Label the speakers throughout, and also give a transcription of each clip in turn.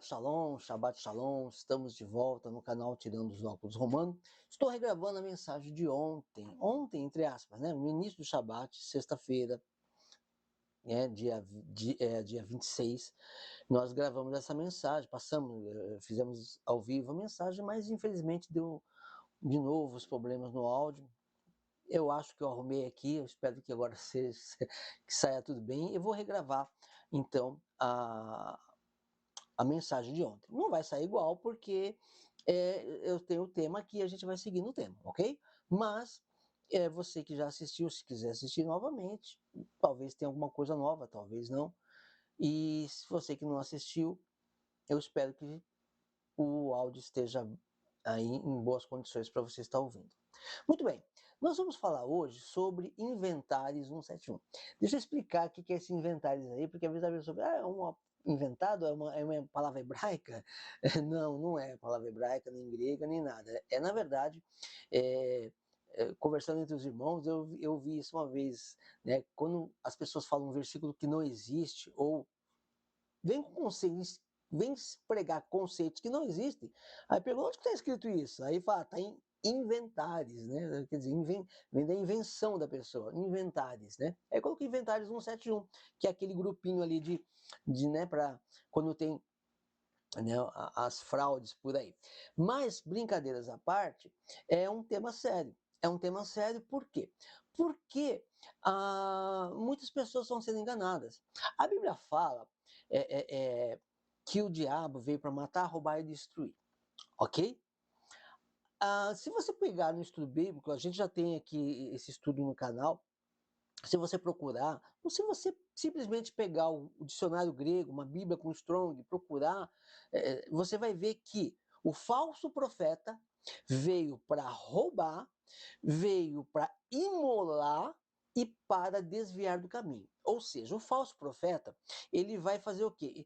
Speaker 1: Shabbat Shalom, estamos de volta no canal Tirando os Óculos Romano. Estou regravando a mensagem de ontem, entre aspas, né, no início do Shabbat, sexta-feira, dia 26, nós gravamos essa mensagem, fizemos ao vivo a mensagem, mas infelizmente deu de novo os problemas no áudio. Eu acho que eu arrumei aqui, eu espero que agora que saia tudo bem. Eu vou regravar, então, a mensagem de ontem. Não vai sair igual, porque eu tenho o tema aqui, a gente vai seguir no tema, ok? Mas você que já assistiu, se quiser assistir novamente, talvez tenha alguma coisa nova, talvez não. E se você que não assistiu, eu espero que o áudio esteja aí em boas condições para você estar ouvindo. Muito bem, nós vamos falar hoje sobre Inventares 171. Deixa eu explicar o que é esse Inventares aí, porque às vezes a pessoa é inventado, é uma palavra hebraica? Não, não é palavra hebraica, nem grega, nem nada. Na verdade, conversando entre os irmãos, eu vi isso uma vez, né? Quando as pessoas falam um versículo que não existe, ou vem com conceitos, vem pregar conceitos que não existem, aí pergunta onde está escrito isso? Aí fala, está em inventares, né? Quer dizer, vem da invenção da pessoa, inventares, né? Aí coloquei inventares 171, que é aquele grupinho ali né, para quando tem, né, as fraudes por aí. Mas, brincadeiras à parte, é um tema sério. É um tema sério por quê? Porque muitas pessoas estão sendo enganadas. A Bíblia fala que o diabo veio para matar, roubar e destruir, ok? Se você pegar no estudo bíblico, a gente já tem aqui esse estudo no canal, se você procurar, ou se você simplesmente pegar o dicionário grego, uma Bíblia com Strong, procurar, você vai ver que o falso profeta veio para roubar, veio para imolar e para desviar do caminho. Ou seja, o falso profeta, ele vai fazer o quê?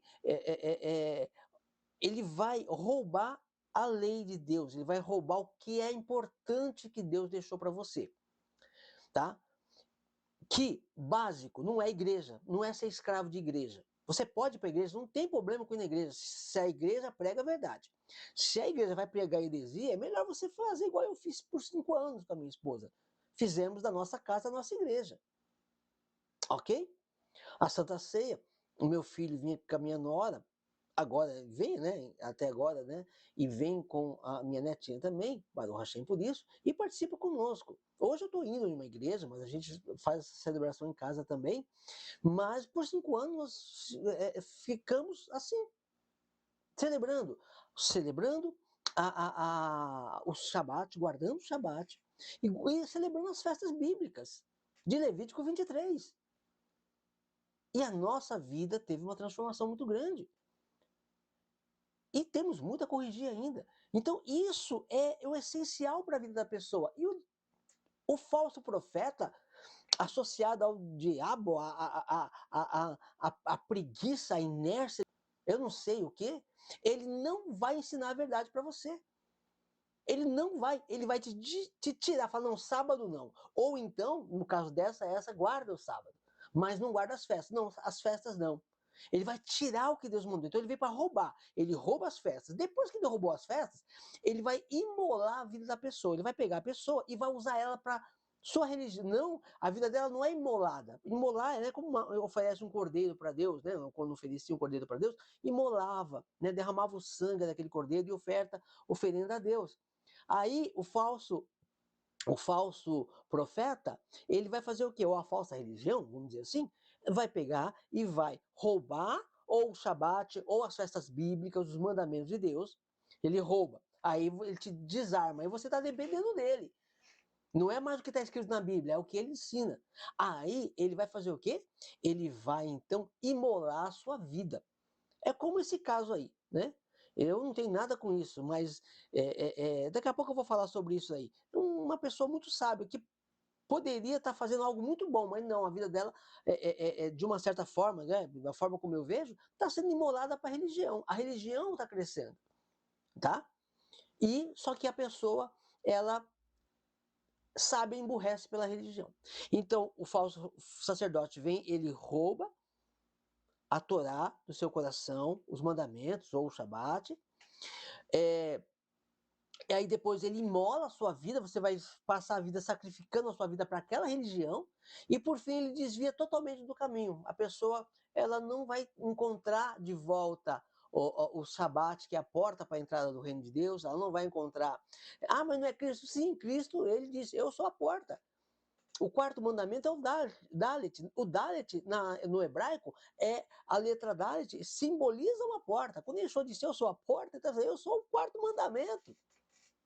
Speaker 1: Ele vai roubar a lei de Deus, ele vai roubar o que é importante que Deus deixou para você, tá? Que, básico, não é igreja, não é ser escravo de igreja. Você pode ir para a igreja, não tem problema com ir na igreja, se a igreja prega a verdade. Se a igreja vai pregar heresia, é melhor você fazer igual eu fiz por 5 anos com a minha esposa. Fizemos da nossa casa a nossa igreja. Ok? A Santa Ceia, o meu filho vinha com a minha nora, agora vem, né, até agora, né, e vem com a minha netinha também, Baruch Hashem por isso, e participa conosco. Hoje eu estou indo em uma igreja, mas a gente faz essa celebração em casa também, mas por 5 anos nós ficamos assim, celebrando o Shabat, guardando o Shabat, e celebrando as festas bíblicas de Levítico 23. E a nossa vida teve uma transformação muito grande. E temos muito a corrigir ainda. Então, isso é o essencial para a vida da pessoa. E o falso profeta, associado ao diabo, a preguiça, a inércia, eu não sei o que, ele não vai ensinar a verdade para você. Ele não vai, ele vai te tirar, falar, não, sábado não. Ou então, no caso essa guarda o sábado, mas não guarda as festas. Não, as festas não. Ele vai tirar o que Deus mandou. Então ele veio para roubar. Ele rouba as festas. Depois que ele roubou as festas, ele vai imolar a vida da pessoa. Ele vai pegar a pessoa e vai usar ela para sua religião. Não, a vida dela não é imolada. Imolar é como oferece um cordeiro para Deus, né? Quando oferecia um cordeiro para Deus, imolava, né? Derramava o sangue daquele cordeiro e oferenda a Deus. Aí o falso profeta, ele vai fazer o quê? Ou a falsa religião, vamos dizer assim, vai pegar e vai roubar ou o Shabat, ou as festas bíblicas, os mandamentos de Deus, ele rouba. Aí ele te desarma, aí você está dependendo dele. Não é mais o que está escrito na Bíblia, é o que ele ensina. Aí ele vai fazer o quê? Ele vai então imolar a sua vida. É como esse caso aí, né? Eu não tenho nada com isso, mas daqui a pouco eu vou falar sobre isso aí. Uma pessoa muito sábia que poderia estar fazendo algo muito bom, mas não, a vida dela, de uma certa forma, né, da forma como eu vejo, está sendo imolada para a religião. A religião está crescendo, tá? E só que a pessoa, ela sabe, emburrece pela religião. Então, o falso sacerdote vem, ele rouba, a Torá do seu coração, os mandamentos ou o Shabat, e aí depois ele imola a sua vida, você vai passar a vida sacrificando a sua vida para aquela religião, e por fim ele desvia totalmente do caminho. A pessoa, ela não vai encontrar de volta o Shabat, que é a porta para a entrada do reino de Deus, ela não vai encontrar. Ah, mas não é Cristo? Sim, Cristo, ele disse, eu sou a porta. O quarto mandamento é o Dalet. O Dalet, no hebraico, a letra Dalet simboliza uma porta. Quando ele disse eu sou a porta, ele está dizendo, eu sou o quarto mandamento.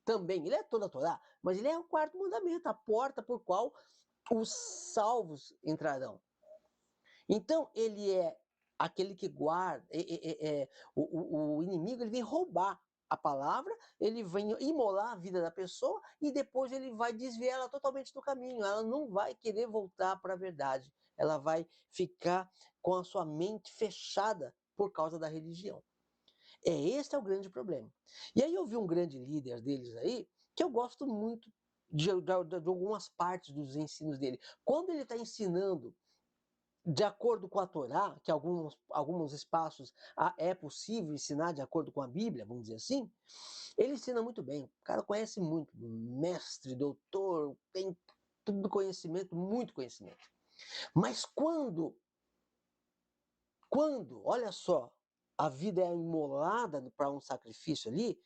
Speaker 1: Também, ele é toda a Torá, mas ele é o quarto mandamento, a porta por qual os salvos entrarão. Então, ele é aquele que guarda, o inimigo ele vem roubar a palavra, ele vem imolar a vida da pessoa e depois ele vai desviar ela totalmente do caminho. Ela não vai querer voltar para a verdade. Ela vai ficar com a sua mente fechada por causa da religião. Esse é o grande problema. E aí eu vi um grande líder deles aí, que eu gosto muito de algumas partes dos ensinos dele. Quando ele está ensinando de acordo com a Torá, que alguns espaços é possível ensinar de acordo com a Bíblia, vamos dizer assim, ele ensina muito bem. O cara conhece muito, mestre, doutor, tem tudo conhecimento, muito conhecimento. Mas olha só, a vida é imolada para um sacrifício ali,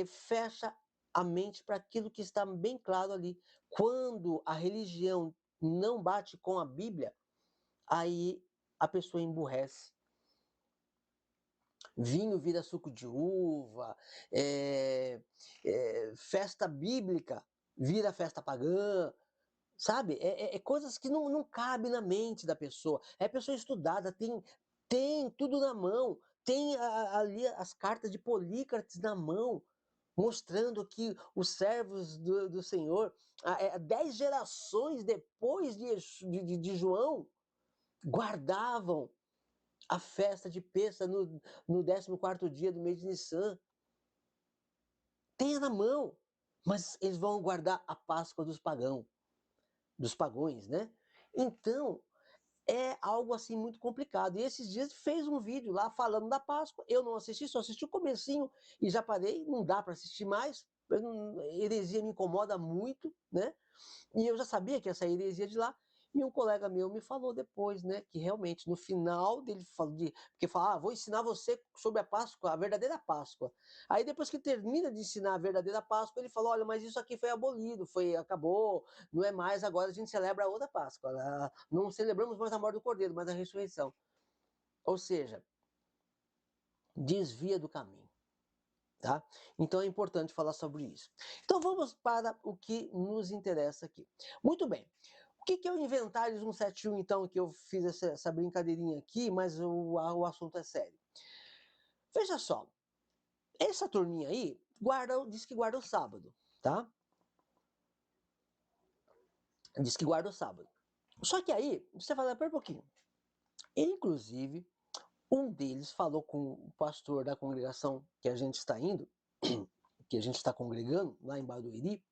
Speaker 1: fecha a mente para aquilo que está bem claro ali. Quando a religião não bate com a Bíblia, aí a pessoa emburrece. Vinho vira suco de uva, festa bíblica vira festa pagã, sabe? Coisas que não cabem na mente da pessoa. É pessoa estudada, tem tudo na mão, tem ali as cartas de Polícrates na mão, mostrando que os servos do Senhor, 10 gerações depois de João, guardavam a festa de Pêssah no 14º dia do mês de Nissan. Tenha na mão, mas eles vão guardar a Páscoa dos pagões, né? Então, é algo assim muito complicado. E esses dias fez um vídeo lá falando da Páscoa. Eu não assisti, só assisti o comecinho e já parei, não dá para assistir mais. Heresia me incomoda muito, né? E eu já sabia que essa heresia de lá. E um colega meu me falou depois, né, que realmente no final dele falou porque fala, vou ensinar você sobre a Páscoa, a verdadeira Páscoa. Aí depois que termina de ensinar a verdadeira Páscoa, ele falou, olha, mas isso aqui foi abolido, acabou, não é mais, agora a gente celebra a outra Páscoa. Não celebramos mais a morte do Cordeiro, mas a ressurreição. Ou seja, desvia do caminho. Tá? Então é importante falar sobre isso. Então vamos para o que nos interessa aqui. Muito bem. O que é o Inventários 171, então, que eu fiz essa brincadeirinha aqui, mas o assunto é sério. Veja só, essa turminha aí diz que guarda o sábado, tá? Diz que guarda o sábado. Só que aí, você fala, pera um pouquinho. Inclusive, um deles falou com o pastor da congregação que a gente está indo, que a gente está congregando, lá em Barueri,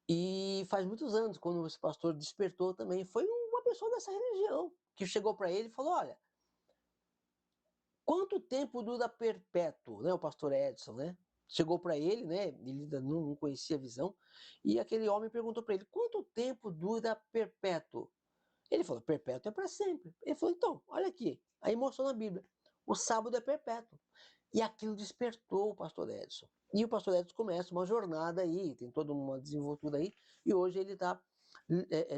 Speaker 1: e faz muitos anos, quando esse pastor despertou também, foi uma pessoa dessa religião que chegou para ele e falou, olha, quanto tempo dura perpétuo, né? O pastor Edson, né? Chegou para ele, né? Ele ainda não conhecia a visão, e aquele homem perguntou para ele, quanto tempo dura perpétuo? Ele falou, perpétuo é para sempre. Ele falou, então, olha aqui, aí mostrou na Bíblia, o sábado é perpétuo. E aquilo despertou o pastor Edson. E o pastor Edson começa uma jornada aí, tem toda uma desenvoltura aí, e hoje ele está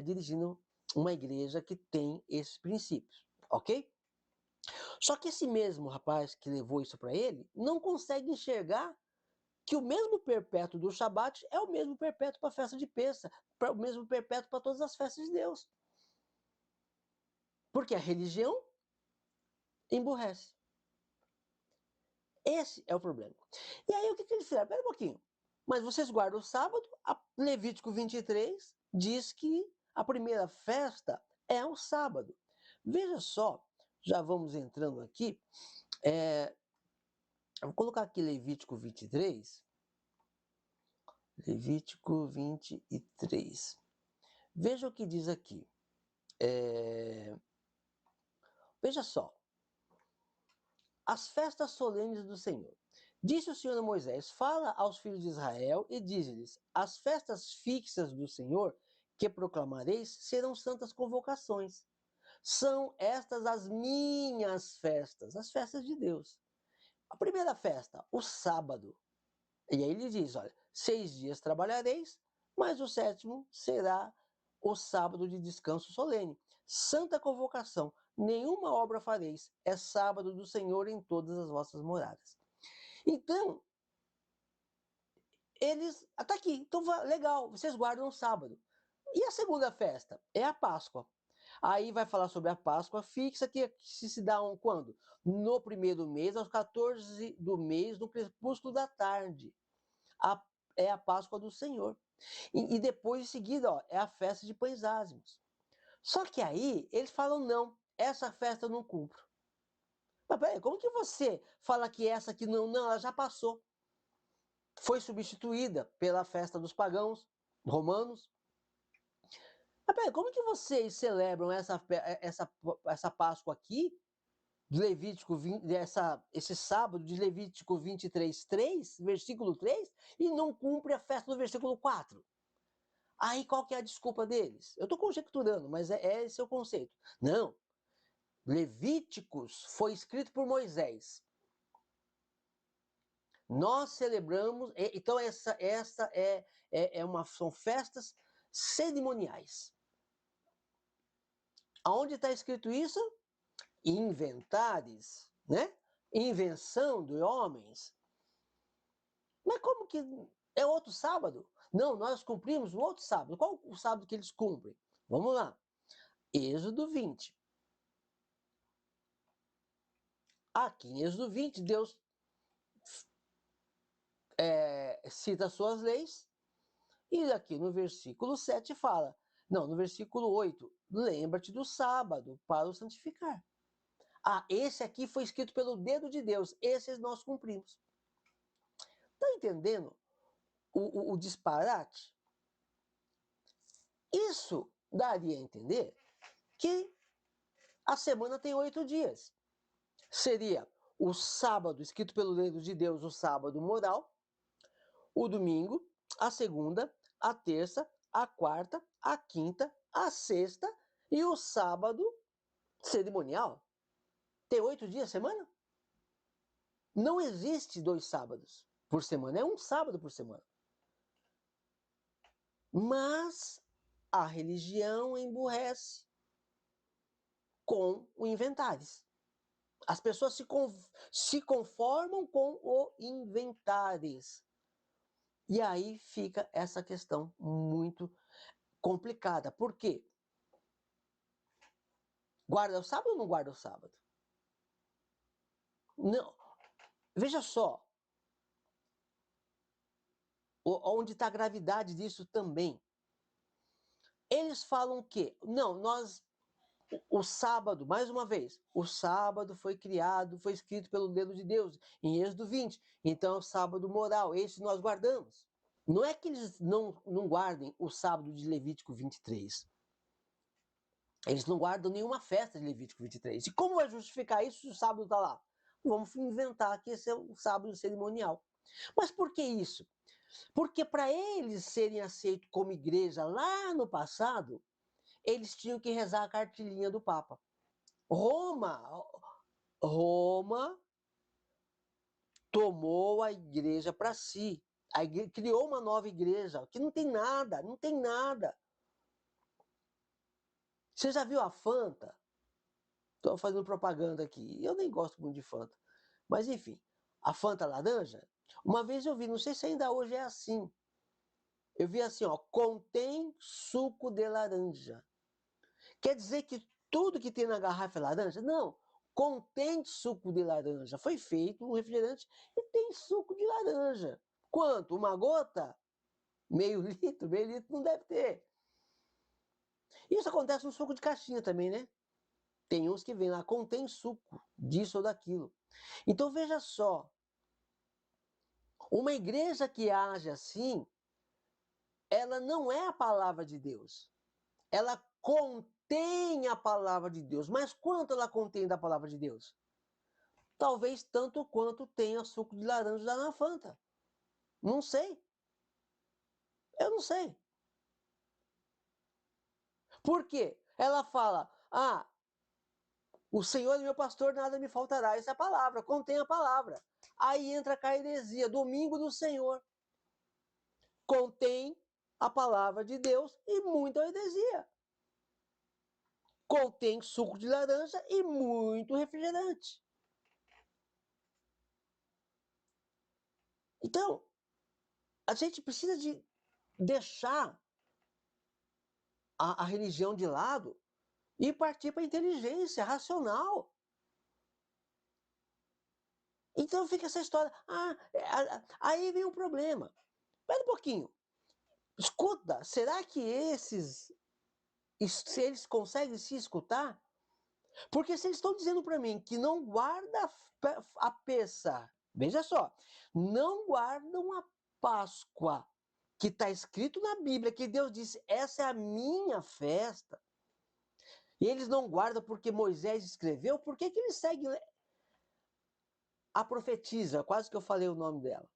Speaker 1: dirigindo uma igreja que tem esses princípios, ok? Só que esse mesmo rapaz que levou isso para ele não consegue enxergar que o mesmo perpétuo do Shabat é o mesmo perpétuo para a festa de Pêssah, o mesmo perpétuo para todas as festas de Deus. Porque a religião emburrece. Esse é o problema. E aí o que eles fizeram? Espera um pouquinho. Mas vocês guardam o sábado, Levítico 23 diz que a primeira festa é o sábado. Veja só, já vamos entrando aqui, vou colocar aqui Levítico 23. Levítico 23. Veja o que diz aqui. Veja só, as festas solenes do Senhor. Disse o Senhor a Moisés: fala aos filhos de Israel e dize-lhes: as festas fixas do Senhor que proclamareis serão santas convocações. São estas as minhas festas, as festas de Deus. A primeira festa, o sábado. E aí ele diz: olha, 6 dias trabalhareis, mas o sétimo será o sábado de descanso solene. Santa convocação, nenhuma obra fareis, é sábado do Senhor em todas as vossas moradas. Então, eles. Tá aqui, então legal, vocês guardam o sábado. E a segunda festa? É a Páscoa. Aí vai falar sobre a Páscoa fixa, que se dá quando? No primeiro mês, aos 14 do mês, no crepúsculo da tarde. É a Páscoa do Senhor. E depois, em seguida, ó, é a festa de pães ázimos. Só que aí, eles falam, não, essa festa eu não cumpro. Mas peraí, como que você fala que essa aqui não, ela já passou? Foi substituída pela festa dos pagãos romanos. Mas peraí, como que vocês celebram essa Páscoa aqui, de Levítico 20, esse sábado de Levítico 23, 3, versículo 3, e não cumpre a festa do versículo 4? Aí qual que é a desculpa deles? Eu estou conjecturando, mas é esse o conceito. Não. Levíticos foi escrito por Moisés. Nós celebramos, então essa são festas cerimoniais. Aonde está escrito isso? Inventares, né? Invenção de homens. Mas como que é outro sábado? Não, nós cumprimos um outro sábado. Qual o sábado que eles cumprem? Vamos lá. Êxodo 20. Aqui em Êxodo 20, Deus cita suas leis, e aqui no versículo 7 fala, não, no versículo 8, lembra-te do sábado para o santificar. Ah, esse aqui foi escrito pelo dedo de Deus, esses nós cumprimos. Está entendendo o disparate? Isso daria a entender que a semana tem 8 dias. Seria o sábado, escrito pelo dedo de Deus, o sábado moral, o domingo, a segunda, a terça, a quarta, a quinta, a sexta e o sábado cerimonial. Tem 8 dias a semana? Não existe 2 sábados por semana, é um sábado por semana. Mas a religião emburrece com o inventares. As pessoas se conformam com o inventares. E aí fica essa questão muito complicada. Por quê? Guarda o sábado ou não guarda o sábado? Não. Veja só. Onde está a gravidade disso também. Eles falam que, não, o sábado, mais uma vez, o sábado foi criado, foi escrito pelo dedo de Deus, em Êxodo 20. Então é o sábado moral, esse nós guardamos. Não é que eles não guardem o sábado de Levítico 23. Eles não guardam nenhuma festa de Levítico 23. E como vai justificar isso se o sábado está lá? Vamos inventar que esse é o sábado cerimonial. Mas por que isso? Porque para eles serem aceitos como igreja lá no passado, eles tinham que rezar a cartilhinha do Papa. Roma tomou a igreja para si. A igreja criou uma nova igreja, que não tem nada, não tem nada. Você já viu a Fanta? Estou fazendo propaganda aqui. Eu nem gosto muito de Fanta. Mas enfim, a Fanta laranja, uma vez eu vi, não sei se ainda hoje é assim. Eu vi assim, ó, contém suco de laranja. Quer dizer que tudo que tem na garrafa é laranja? Não, contém suco de laranja. Foi feito um refrigerante e tem suco de laranja. Quanto? Uma gota? Meio litro? Meio litro não deve ter. Isso acontece no suco de caixinha também, né? Tem uns que vem lá, contém suco disso ou daquilo. Então veja só, uma igreja que age assim, ela não é a palavra de Deus. Ela contém contém a palavra de Deus. Mas quanto ela contém da palavra de Deus? Talvez tanto quanto tenha suco de laranja na Fanta. Não sei. Eu não sei. Por quê? Ela fala, o Senhor é meu pastor, nada me faltará. Essa é a palavra, contém a palavra. Aí entra a heresia, domingo do Senhor. Contém a palavra de Deus e muita heresia. Contém suco de laranja e muito refrigerante. Então, a gente precisa de deixar a religião de lado e partir para a inteligência racional. Então fica essa história. Aí vem o problema. Espera um pouquinho. Escuta, será que se eles conseguem se escutar? Porque se eles estão dizendo para mim que não guarda a peça, veja só, não guardam a Páscoa, que está escrito na Bíblia, que Deus disse, essa é a minha festa, e eles não guardam porque Moisés escreveu, por que eles seguem a profetisa? Quase que eu falei o nome dela.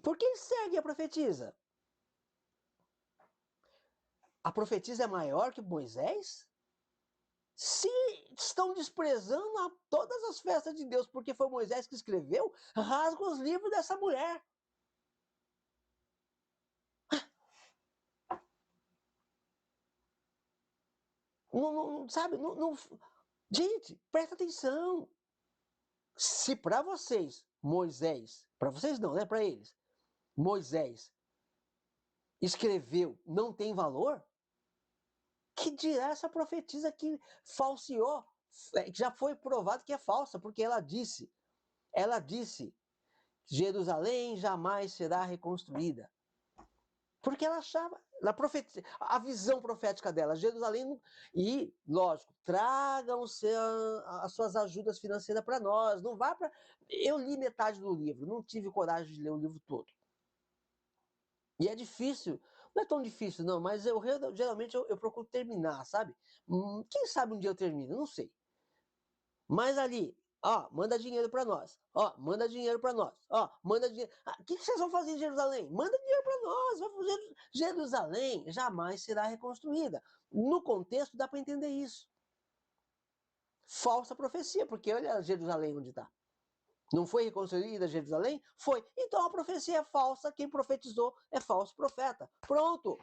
Speaker 1: Por que eles seguem a profetisa? A profetisa é maior que Moisés? Se estão desprezando todas as festas de Deus porque foi Moisés que escreveu, rasga os livros dessa mulher. Sabe? Gente, presta atenção. Se para vocês, Moisés, para vocês não, né? Para eles, Moisés escreveu, não tem valor, que dirá essa profetisa que falseou, que já foi provado que é falsa, porque ela disse, Jerusalém jamais será reconstruída. Porque ela achava, a visão profética dela, Jerusalém, e, lógico, tragam as suas ajudas financeiras para nós, não vá para... Eu li metade do livro, não tive coragem de ler o livro todo. E é difícil, não é tão difícil não, mas geralmente eu procuro terminar, sabe? Quem sabe um dia eu termino, não sei. Mas ali, manda dinheiro para nós. Manda dinheiro para nós. Manda dinheiro. O que vocês vão fazer em Jerusalém? Manda dinheiro para nós. Jerusalém jamais será reconstruída. No contexto dá para entender isso. Falsa profecia, porque olha Jerusalém onde está. Não foi reconstruída Jerusalém? Foi. Então a profecia é falsa, quem profetizou é falso profeta. Pronto.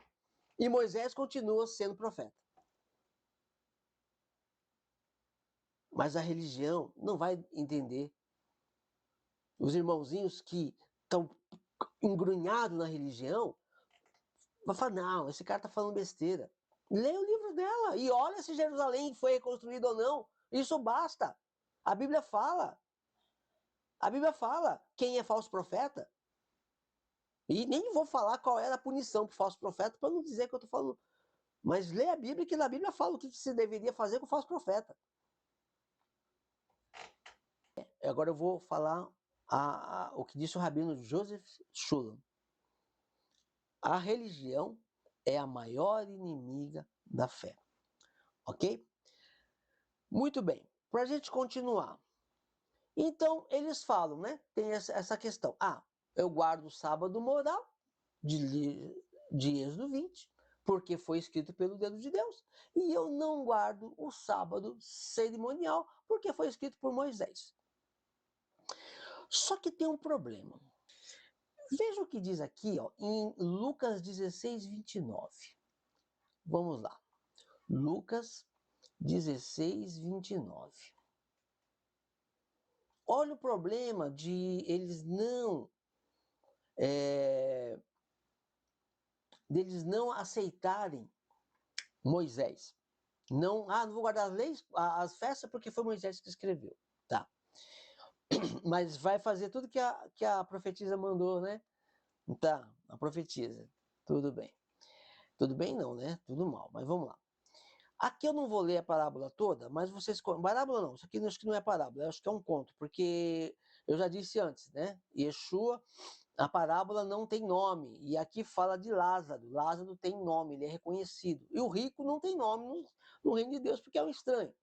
Speaker 1: E Moisés continua sendo profeta. Mas a religião não vai entender. Os irmãozinhos que estão engrunhados na religião vão falar, não, esse cara está falando besteira. Leia o livro dela e olha se Jerusalém foi reconstruída ou não. Isso basta. A Bíblia fala. A Bíblia fala quem é falso profeta. E nem vou falar qual era a punição para o falso profeta, para não dizer que eu estou falando. Mas lê a Bíblia, que na Bíblia fala o que se deveria fazer com o falso profeta. Agora eu vou falar o que disse o rabino Joseph Shulam. A religião é a maior inimiga da fé. Ok? Muito bem. Para a gente continuar. Então, eles falam, né? Tem essa questão. Eu guardo o sábado moral de Êxodo 20, porque foi escrito pelo dedo de Deus. E eu não guardo o sábado cerimonial, porque foi escrito por Moisés. Só que tem um problema. Veja o que diz aqui, em Lucas 16, 29. Vamos lá. Lucas 16, 29. Olha o problema de eles não aceitarem Moisés. Não vou guardar as leis, as festas, porque foi Moisés que escreveu. Tá. Mas vai fazer tudo que a profetisa mandou, né? Tá, a profetisa. Tudo bem. Tudo bem não, né? Tudo mal, mas vamos lá. Aqui eu não vou ler a parábola toda, mas vocês... Parábola não, isso aqui acho que não é parábola, acho que é um conto, porque eu já disse antes, né? Yeshua, A parábola não tem nome, e aqui fala de Lázaro. Lázaro tem nome, ele é reconhecido. E o rico não tem nome no reino de Deus, porque é um estranho.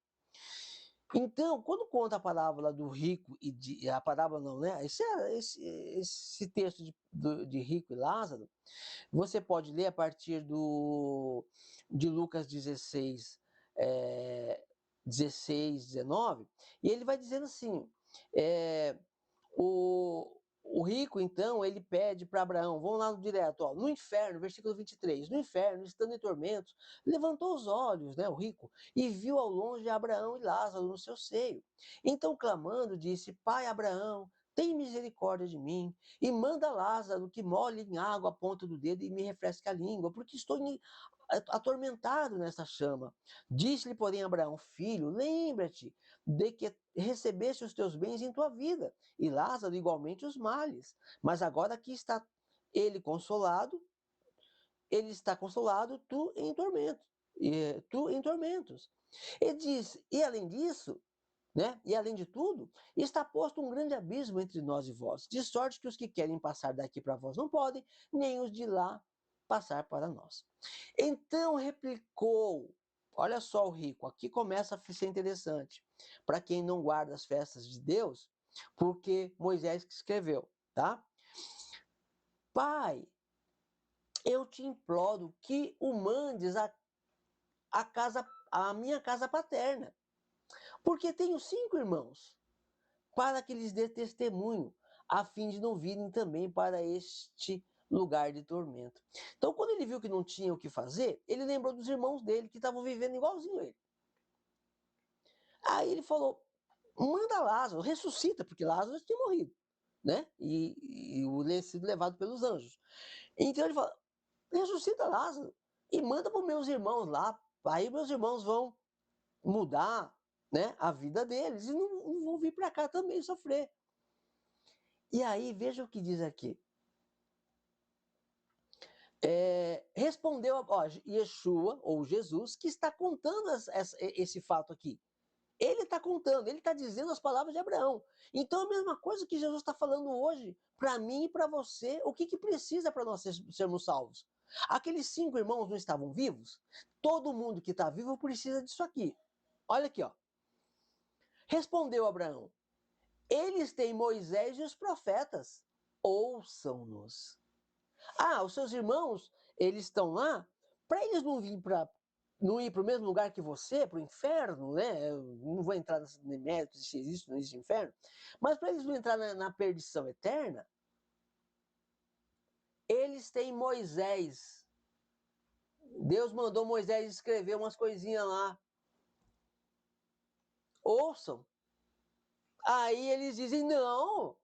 Speaker 1: Então, quando conta a parábola do rico a parábola não, né? Esse texto de rico e Lázaro, você pode ler a partir de Lucas 16, 16, 19, e ele vai dizendo assim, o rico, então, ele pede para Abraão, vamos lá no direto, ó, no inferno, versículo 23, no inferno, estando em tormentos, levantou os olhos, né, o rico, e viu ao longe Abraão e Lázaro no seu seio. Então, clamando, disse, pai Abraão, tem misericórdia de mim, e manda Lázaro que molhe em água a ponta do dedo e me refresque a língua, porque estou atormentado nessa chama. Disse-lhe, porém, Abraão, filho, lembra-te de que recebeste os teus bens em tua vida, e Lázaro igualmente os males. Mas agora aqui está ele consolado, tu em tormento, tu em tormentos. Ele diz, e além disso, né? E além de tudo, está posto um grande abismo entre nós e vós, de sorte que os que querem passar daqui para vós não podem, nem os de lá passar para nós. Então replicou, olha só o rico, aqui começa a ser interessante, para quem não guarda as festas de Deus, porque Moisés que escreveu, tá? Pai, eu te imploro que o mandes a minha casa paterna, porque tenho 5 irmãos, para que lhes dê testemunho, a fim de não virem também para este lugar de tormento. Então, quando ele viu que não tinha o que fazer, ele lembrou dos irmãos dele, que estavam vivendo igualzinho a ele. Aí ele falou, manda Lázaro, ressuscita, porque Lázaro tinha morrido, né? E sido levado pelos anjos. Então ele fala, ressuscita Lázaro e manda para os meus irmãos lá, aí meus irmãos vão mudar, né, a vida deles e não vão vir para cá também sofrer. E aí, veja o que diz aqui. Respondeu Yeshua, ou Jesus, que está contando esse fato aqui. Ele está contando, ele está dizendo as palavras de Abraão. Então, a mesma coisa que Jesus está falando hoje, para mim e para você, o que precisa para nós sermos salvos? Aqueles 5 irmãos não estavam vivos? Todo mundo que está vivo precisa disso aqui. Olha aqui, ó. Respondeu Abraão, eles têm Moisés e os profetas, ouçam-nos. Ah, os seus irmãos, eles estão lá, para eles não ir para o mesmo lugar que você, para o inferno, né? Eu não vou entrar nos méritos se existe ou não existe inferno, mas para eles não entrar na perdição eterna, eles têm Moisés. Deus mandou Moisés escrever umas coisinhas lá. Ouçam. Aí eles dizem, não,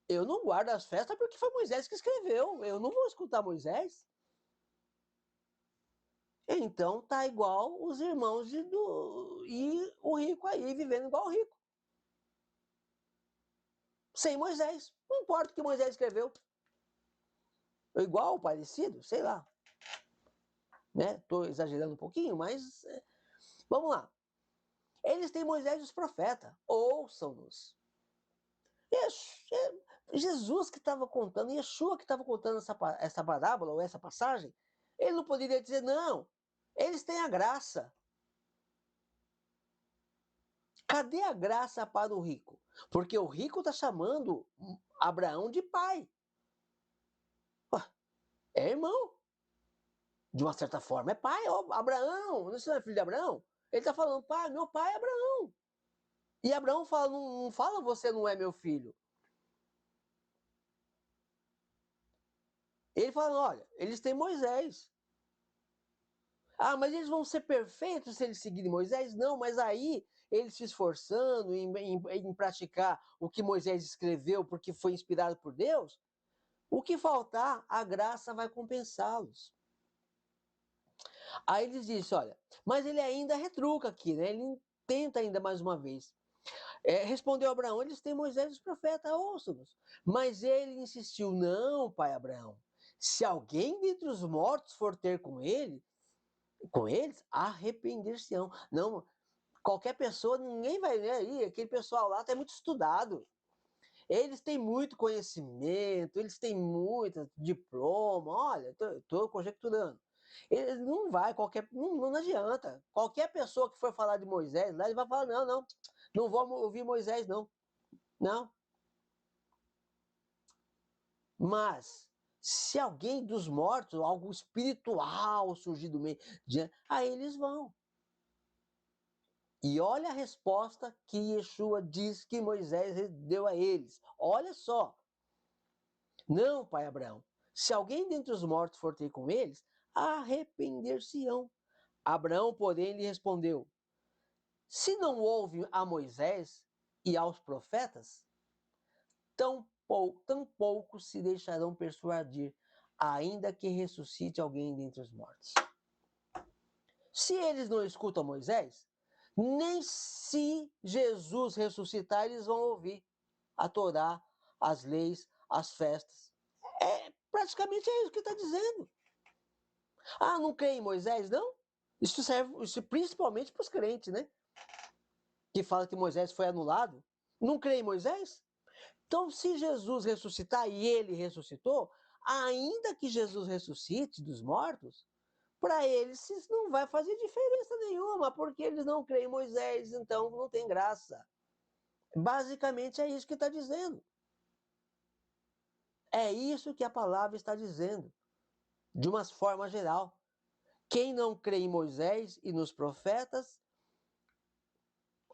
Speaker 1: eu não guardo as festas porque foi Moisés que escreveu, eu não vou escutar Moisés. Então tá igual os irmãos e o rico aí, vivendo igual o rico. Sem Moisés. Não importa o que Moisés escreveu. Igual, parecido, sei lá. Né? Tô exagerando um pouquinho, mas vamos lá. Eles têm Moisés e os profetas. Ouçam-nos. Jesus que estava contando, Yeshua que estava contando essa parábola ou essa passagem, ele não poderia dizer, não, eles têm a graça. Cadê a graça para o rico? Porque o rico está chamando Abraão de pai. É irmão. De uma certa forma, é pai. Ó, Abraão, você não é filho de Abraão? Ele está falando, pai, meu pai é Abraão. E Abraão fala, não fala, você não é meu filho. Ele fala, olha, eles têm Moisés. Ah, mas eles vão ser perfeitos se eles seguirem Moisés? Não, mas aí eles se esforçando em praticar o que Moisés escreveu porque foi inspirado por Deus, o que faltar, a graça vai compensá-los. Aí eles dizem, olha, mas ele ainda retruca aqui, né? Ele tenta ainda mais uma vez. Respondeu Abraão, eles têm Moisés e os profetas, ouçam-nos. Mas ele insistiu, não, pai Abraão, se alguém dentre os mortos for ter com eles, arrepender-se-ão. Não, qualquer pessoa, ninguém vai ver aí, aquele pessoal lá está muito estudado. eles têm muito conhecimento, eles têm muito diploma, olha, estou conjecturando. Ele não vai, não adianta. Qualquer pessoa que for falar de Moisés, lá ele vai falar, não vou ouvir Moisés, não. Não. Mas, se alguém dos mortos, algo espiritual surgir do meio, aí eles vão. E olha a resposta que Yeshua diz que Moisés deu a eles. Olha só. Não, pai Abraão. Se alguém dentre os mortos for ter com eles, arrepender-se-ão. Abraão, porém, lhe respondeu: se não houve a Moisés e aos profetas, tampouco se deixarão persuadir, ainda que ressuscite alguém dentre os mortos. Se eles não escutam Moisés, nem se Jesus ressuscitar, eles vão ouvir a Torá, as leis, as festas. Praticamente é isso que está dizendo. Ah, não crê em Moisés, não? Isso serve principalmente para os crentes, né? Que fala que Moisés foi anulado. Não crê em Moisés? Então, se Jesus ressuscitar e ele ressuscitou, ainda que Jesus ressuscite dos mortos, para eles isso não vai fazer diferença nenhuma, porque eles não creem em Moisés, então não tem graça. Basicamente é isso que está dizendo. É isso que a palavra está dizendo, de uma forma geral. Quem não crê em Moisés e nos profetas,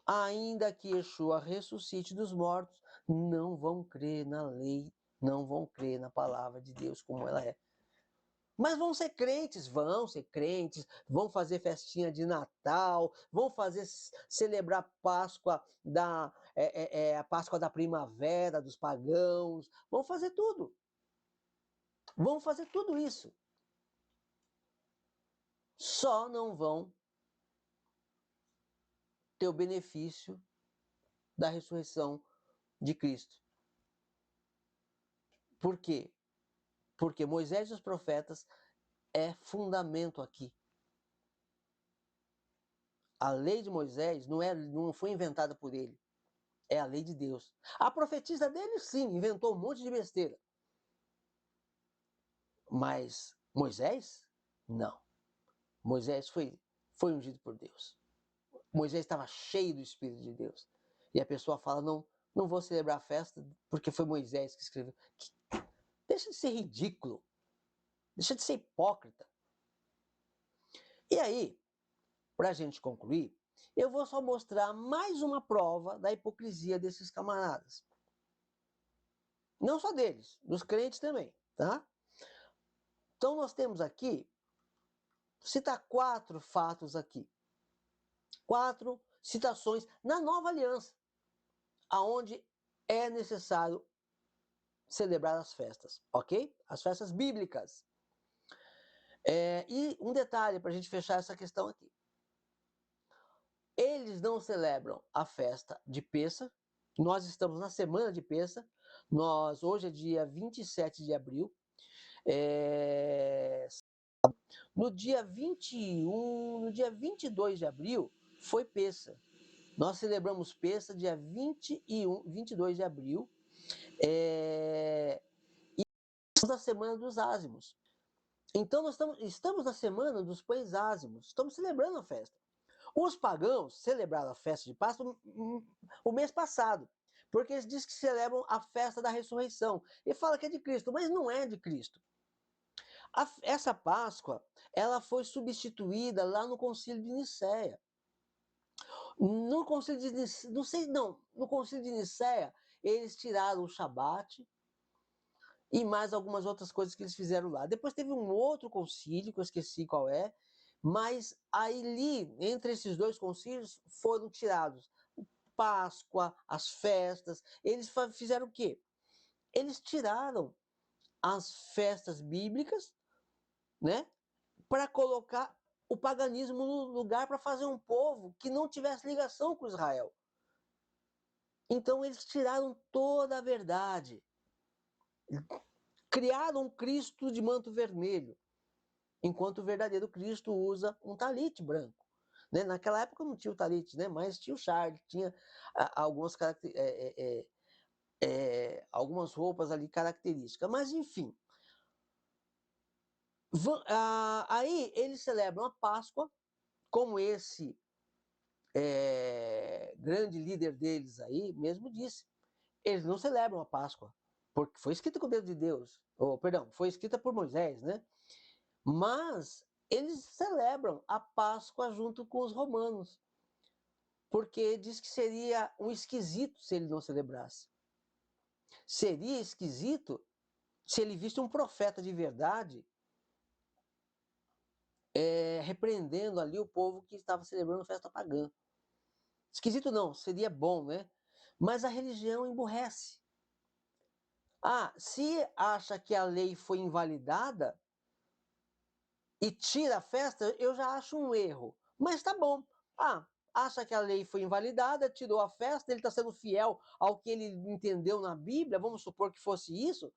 Speaker 1: ainda que Yeshua ressuscite dos mortos, não vão crer na lei, não vão crer na palavra de Deus como ela é. Mas vão ser crentes, vão fazer festinha de Natal, vão celebrar Páscoa a Páscoa da primavera dos pagãos, vão fazer tudo. Vão fazer tudo isso. Só não vão ter o benefício da ressurreição de Cristo. Por quê? Porque Moisés e os profetas é fundamento aqui. A lei de Moisés não foi inventada por ele. É a lei de Deus. A profetisa dele, sim, inventou um monte de besteira. Mas Moisés, não. Moisés foi ungido por Deus. Moisés estava cheio do Espírito de Deus. E a pessoa fala, não vou celebrar a festa porque foi Moisés que escreveu. Deixa de ser ridículo. Deixa de ser hipócrita. E aí, para a gente concluir, eu vou só mostrar mais uma prova da hipocrisia desses camaradas. Não só deles, dos crentes também, tá? Então nós temos aqui, citar 4 fatos aqui. 4 citações na Nova Aliança, aonde é necessário celebrar as festas, ok? As festas bíblicas. E um detalhe para a gente fechar essa questão aqui. Eles não celebram a festa de Pêssar. Nós estamos na semana de Pêssar. Hoje é dia 27 de abril. No dia 21, no dia 22 de abril, foi Pêssar. Nós celebramos Pêssar dia 22 de abril. E estamos na semana dos ázimos. Então, nós estamos na semana dos pães ázimos. Estamos celebrando a festa. Os pagãos celebraram a festa de Páscoa o mês passado, porque eles dizem que celebram a festa da ressurreição. E fala que é de Cristo, mas não é de Cristo. Essa Páscoa, ela foi substituída lá no Concílio de Nicéia. No Concílio de Nicéia, no Concílio de Nicéia, eles tiraram o Shabat e mais algumas outras coisas que eles fizeram lá. Depois teve um outro concílio, que eu esqueci qual é, mas ali, entre esses 2 concílios, foram tirados Páscoa, as festas. Eles fizeram o quê? Eles tiraram as festas bíblicas, né, para colocar o paganismo no lugar, para fazer um povo que não tivesse ligação com Israel. Então eles tiraram toda a verdade. Criaram um Cristo de manto vermelho, enquanto o verdadeiro Cristo usa um talite branco. Né? Naquela época não tinha o talite, né? Mas tinha o charle, tinha algumas algumas roupas ali características. Mas, enfim. Aí eles celebram a Páscoa, como esse grande líder deles aí mesmo disse. Eles não celebram a Páscoa, porque foi escrita com o dedo de Deus. Perdão, foi escrita por Moisés, né? Mas eles celebram a Páscoa junto com os romanos, porque diz que seria um esquisito se ele não celebrasse. Seria esquisito se ele visse um profeta de verdade repreendendo ali o povo que estava celebrando festa pagã. Esquisito não, seria bom, né? Mas a religião emburrece. Se acha que a lei foi invalidada e tira a festa, eu já acho um erro. Mas tá bom. Acha que a lei foi invalidada, tirou a festa, ele está sendo fiel ao que ele entendeu na Bíblia, vamos supor que fosse isso.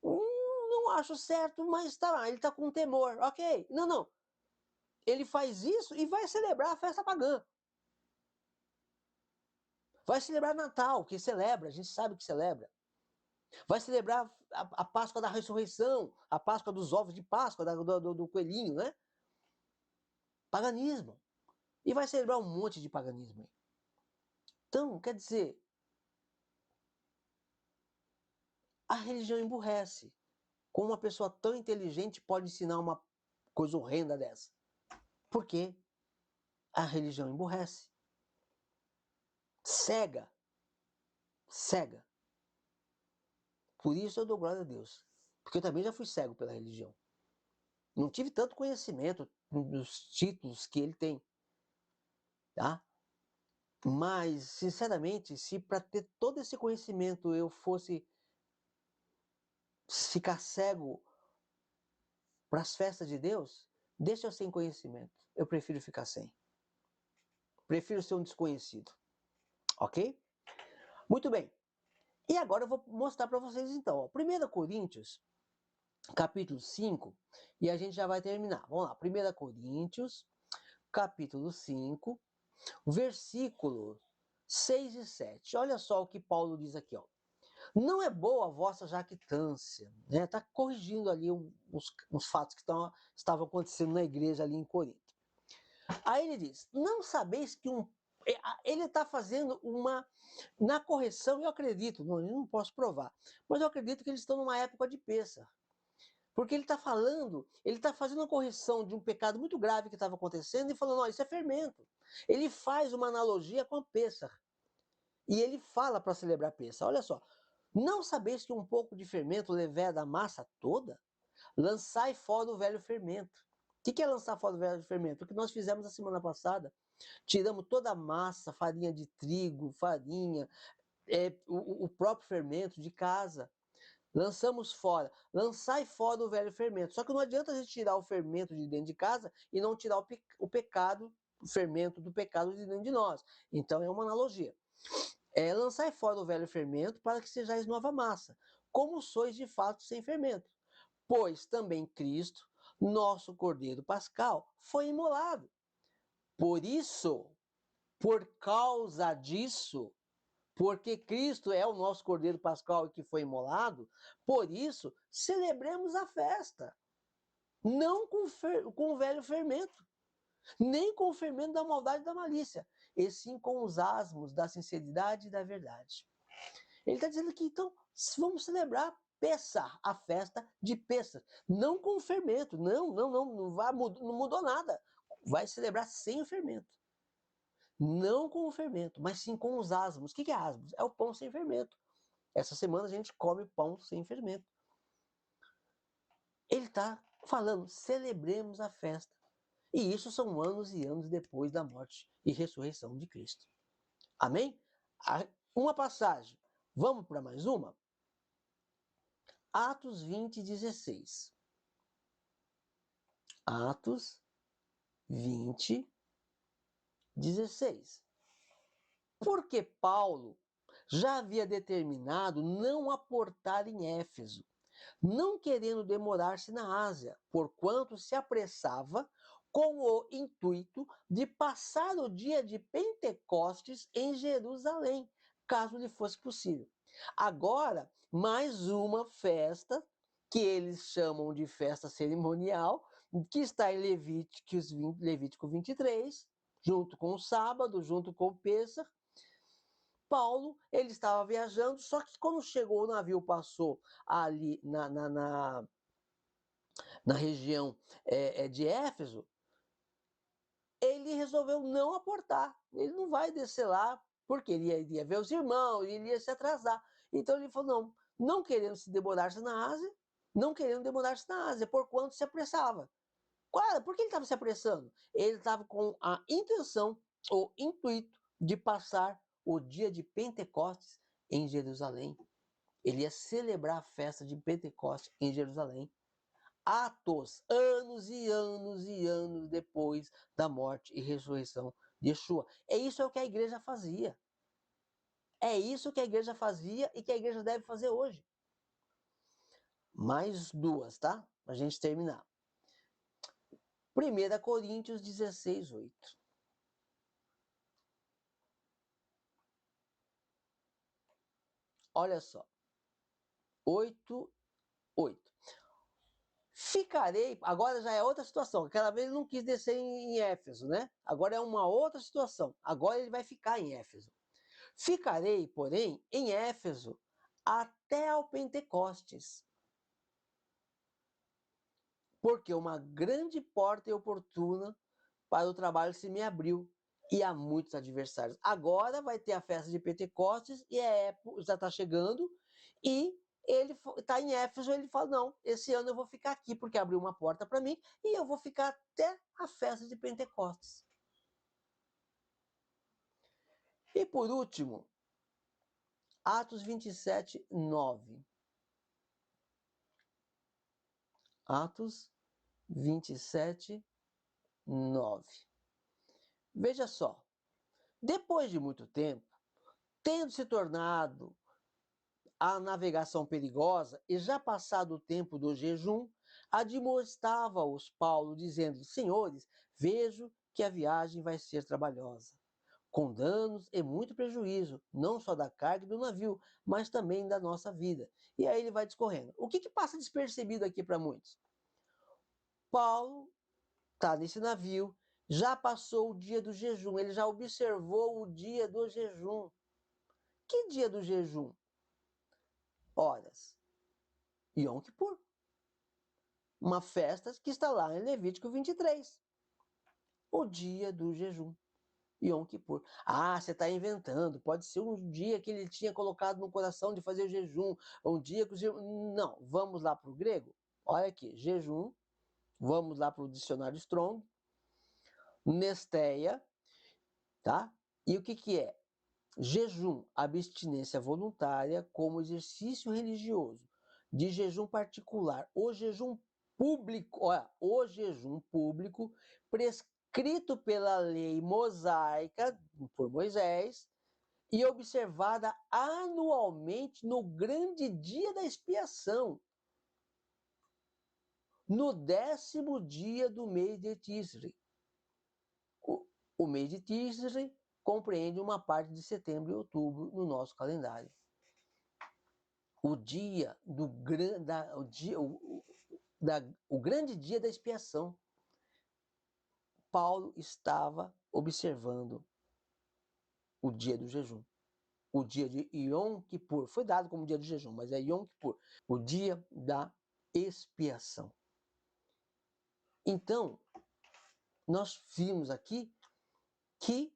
Speaker 1: Não acho certo, mas tá lá, ele está com temor. Ok. Não. Ele faz isso e vai celebrar a festa pagã. Vai celebrar Natal, que celebra, a gente sabe que celebra. Vai celebrar a Páscoa da ressurreição, a Páscoa dos ovos de Páscoa, do coelhinho, né? Paganismo. E vai celebrar um monte de paganismo aí. Então, quer dizer, a religião emburrece. Como uma pessoa tão inteligente pode ensinar uma coisa horrenda dessa? Porque a religião emburrece. Cega. Cega. Por isso eu dou glória a Deus. Porque eu também já fui cego pela religião. Não tive tanto conhecimento dos títulos que ele tem. Tá? Mas, sinceramente, se para ter todo esse conhecimento eu fosse ficar cego para as festas de Deus, deixa eu sem conhecimento. Eu prefiro ficar sem. Prefiro ser um desconhecido. Ok? Muito bem. E agora eu vou mostrar para vocês então. 1 Coríntios, capítulo 5, e a gente já vai terminar. Vamos lá. 1 Coríntios, capítulo 5, versículos 6 e 7. Olha só o que Paulo diz aqui, ó. Não é boa a vossa jactância, né? Está corrigindo ali uns fatos que estavam acontecendo na igreja ali em Corinto. Aí ele diz, não sabeis que ele está fazendo na correção, eu acredito, eu não posso provar, mas eu acredito que eles estão numa época de Pêssar. Porque ele está fazendo uma correção de um pecado muito grave que estava acontecendo e falando, isso é fermento. Ele faz uma analogia com a Pêssar. E ele fala para celebrar Pêssar, olha só, não sabeis que um pouco de fermento leveda a massa toda? Lançai fora o velho fermento. O que é lançar fora o velho fermento? O que nós fizemos a semana passada. Tiramos toda a massa, farinha de trigo, farinha, o próprio fermento de casa. Lançamos fora. Lançai fora o velho fermento. Só que não adianta a gente tirar o fermento de dentro de casa e não tirar o pecado, o fermento do pecado de dentro de nós. Então é uma analogia. Lançai fora o velho fermento para que sejais nova massa, como sois de fato sem fermento. Pois também Cristo, nosso Cordeiro Pascal, foi imolado. Por isso, por causa disso, porque Cristo é o nosso Cordeiro Pascal que foi imolado, por isso, celebremos a festa. Não com o velho fermento, nem com o fermento da maldade e da malícia, e sim com os asmos da sinceridade e da verdade. Ele está dizendo que, então, vamos celebrar Pessah, a festa de Pessah. Não com o fermento, não mudou nada. Vai celebrar sem o fermento. Não com o fermento, mas sim com os asmos. O que é asmos? É o pão sem fermento. Essa semana a gente come pão sem fermento. Ele está falando, celebremos a festa. E isso são anos e anos depois da morte e ressurreição de Cristo. Amém? Uma passagem. Vamos para mais uma? Atos 20, 16. Atos 20, 16. Porque Paulo já havia determinado não aportar em Éfeso, não querendo demorar-se na Ásia, porquanto se apressava com o intuito de passar o dia de Pentecostes em Jerusalém, caso lhe fosse possível. Agora, mais uma festa, que eles chamam de festa cerimonial, que está em Levítico 23, junto com o sábado, junto com o Pêssar. Paulo, ele estava viajando, só que quando chegou, o navio passou ali na região de Éfeso, ele resolveu não aportar. Ele não vai descer lá, porque ele iria ver os irmãos, ele ia se atrasar. Então ele falou, não querendo se demorar-se na Ásia, não querendo demorar-se na Ásia, porquanto se apressava. Por que ele estava se apressando? Ele estava com a intenção, ou intuito, de passar o dia de Pentecostes em Jerusalém. Ele ia celebrar a festa de Pentecostes em Jerusalém. Atos, anos e anos e anos depois da morte e ressurreição de Yeshua. É isso que a igreja fazia. É isso que a igreja fazia e que a igreja deve fazer hoje. Mais duas, tá? Pra gente terminar. 1 Coríntios 16, 8. Olha só. 8, 8. Ficarei, agora já é outra situação. Aquela vez ele não quis descer em Éfeso, né? Agora é uma outra situação. Agora ele vai ficar em Éfeso. Ficarei, porém, em Éfeso até ao Pentecostes, porque uma grande porta e oportuna para o trabalho se me abriu, e há muitos adversários. Agora vai ter a festa de Pentecostes, e já está chegando, e ele está em Éfeso, ele fala, não, esse ano eu vou ficar aqui, porque abriu uma porta para mim, e eu vou ficar até a festa de Pentecostes. E por último, Atos 27, 9. Atos 27, 9. Veja só, depois de muito tempo, tendo se tornado a navegação perigosa e já passado o tempo do jejum, admoestava-os Paulo, dizendo, senhores, vejo que a viagem vai ser trabalhosa, com danos e muito prejuízo, não só da carga do navio, mas também da nossa vida. E aí ele vai discorrendo. O que passa despercebido aqui para muitos? Paulo está nesse navio, já passou o dia do jejum, ele já observou o dia do jejum. Que dia do jejum? Horas. Yom Kippur. Uma festa que está lá em Levítico 23. O dia do jejum. Yom Kippur. Ah, você está inventando. Pode ser um dia que ele tinha colocado no coração de fazer o jejum. Um dia que o Não, vamos lá para o grego. Olha aqui, jejum. Vamos lá para o dicionário Strong. Nesteia, tá? E o que é? Jejum, abstinência voluntária como exercício religioso, de jejum particular, o jejum público prescrito pela lei mosaica por Moisés e observada anualmente no grande dia da expiação, no 10º dia do mês de Tisri. O mês de Tisri compreende uma parte de setembro e outubro no nosso calendário. O dia do o grande dia da expiação. Paulo estava observando o dia do jejum. O dia de Yom Kippur. Foi dado como dia de jejum, mas é Yom Kippur. O dia da expiação. Então, nós vimos aqui que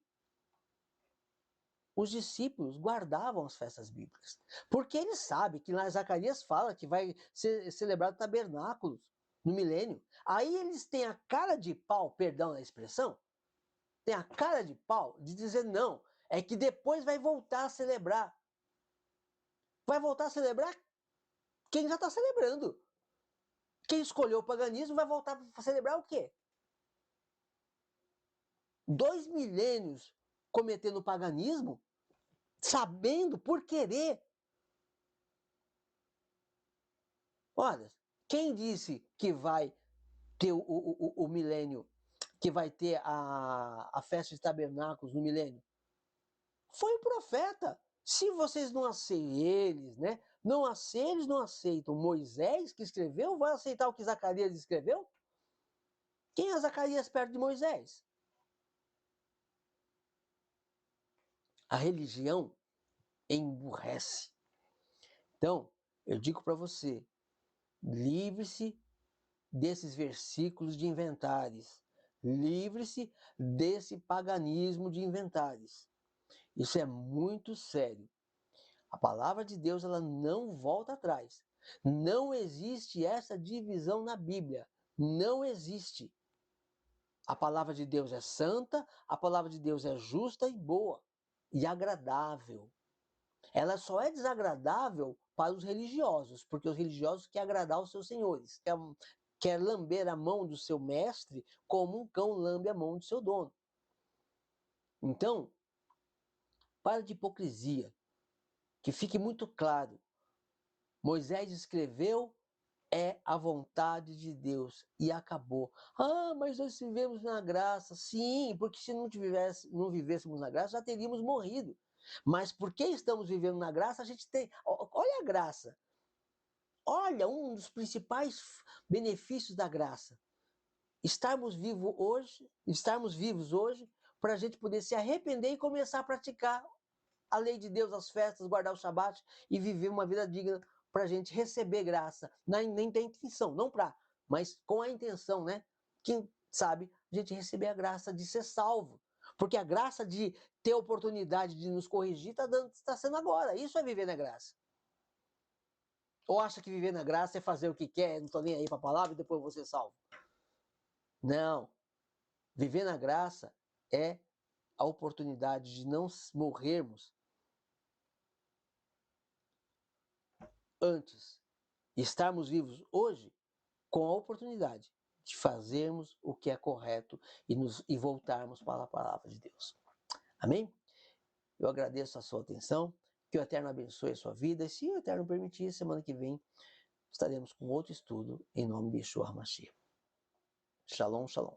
Speaker 1: os discípulos guardavam as festas bíblicas. Porque eles sabem que lá Zacarias fala que vai ser celebrado tabernáculos no milênio. Aí eles têm a cara de pau, perdão na expressão, tem a cara de pau de dizer não, é que depois vai voltar a celebrar. Vai voltar a celebrar quem já está celebrando. Quem escolheu o paganismo vai voltar a celebrar o quê? 2 milênios cometendo paganismo, sabendo por querer. Olha, quem disse que vai ter o milênio, que vai ter a festa de tabernáculos no milênio? Foi o profeta. Se vocês não aceitam eles, né? Eles não aceitam Moisés que escreveu, vai aceitar o que Zacarias escreveu? Quem é Zacarias perto de Moisés? A religião emburrece. Então, eu digo para você, livre-se desses versículos de inventares. Livre-se desse paganismo de inventares. Isso é muito sério. A palavra de Deus, ela não volta atrás. Não existe essa divisão na Bíblia. Não existe. A palavra de Deus é santa, a palavra de Deus é justa e boa e agradável. Ela só é desagradável para os religiosos, porque os religiosos querem agradar os seus senhores, quer lamber a mão do seu mestre como um cão lambe a mão do seu dono. Então, para de hipocrisia, que fique muito claro. Moisés escreveu, é a vontade de Deus e acabou. Ah, mas nós vivemos na graça. Sim, porque se não vivêssemos na graça, já teríamos morrido. Mas porque estamos vivendo na graça, a gente tem. Olha a graça. Olha, um dos principais benefícios da graça. Estarmos vivos hoje, para a gente poder se arrepender e começar a praticar a lei de Deus, as festas, guardar o Shabat e viver uma vida digna para a gente receber graça. Nem tem intenção, não para, mas com a intenção, né? Quem sabe a gente receber a graça de ser salvo. Porque a graça de ter a oportunidade de nos corrigir está sendo agora. Isso é viver na graça. Ou acha que viver na graça é fazer o que quer, não estou nem aí para a palavra e depois vou ser salvo? Não. Viver na graça é a oportunidade de não morrermos antes e estarmos vivos hoje com a oportunidade de fazermos o que é correto e voltarmos para a palavra de Deus. Amém? Eu agradeço a sua atenção, que o Eterno abençoe a sua vida e, se o Eterno permitir, semana que vem estaremos com outro estudo em nome de Yeshua HaMashiach. Shalom, shalom.